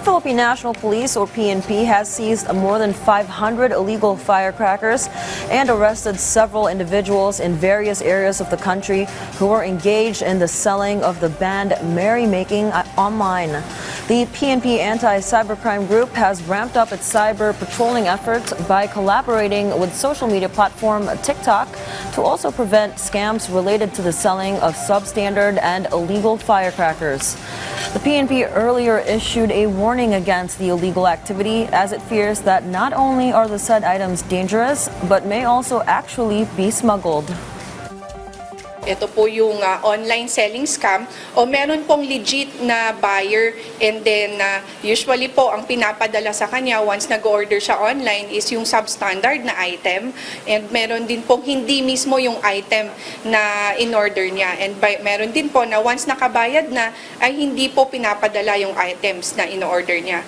Philippine National Police, or PNP, has seized more than 500 illegal firecrackers and arrested several individuals in various areas of the country who were engaged in the selling of the banned merrymaking online. The PNP anti-cybercrime group has ramped up its cyber patrolling efforts by collaborating with social media platform TikTok to also prevent scams related to the selling of substandard and illegal firecrackers. The PNP earlier issued a warning against the illegal activity as it fears that not only are the said items dangerous, but may also actually be smuggled. Ito po yung online selling scam o meron pong legit na buyer and then usually po ang pinapadala sa kanya once nag-order siya online is yung substandard na item and meron din pong hindi mismo yung item na in-order niya and meron din po na once nakabayad na ay hindi po pinapadala yung items na in-order niya.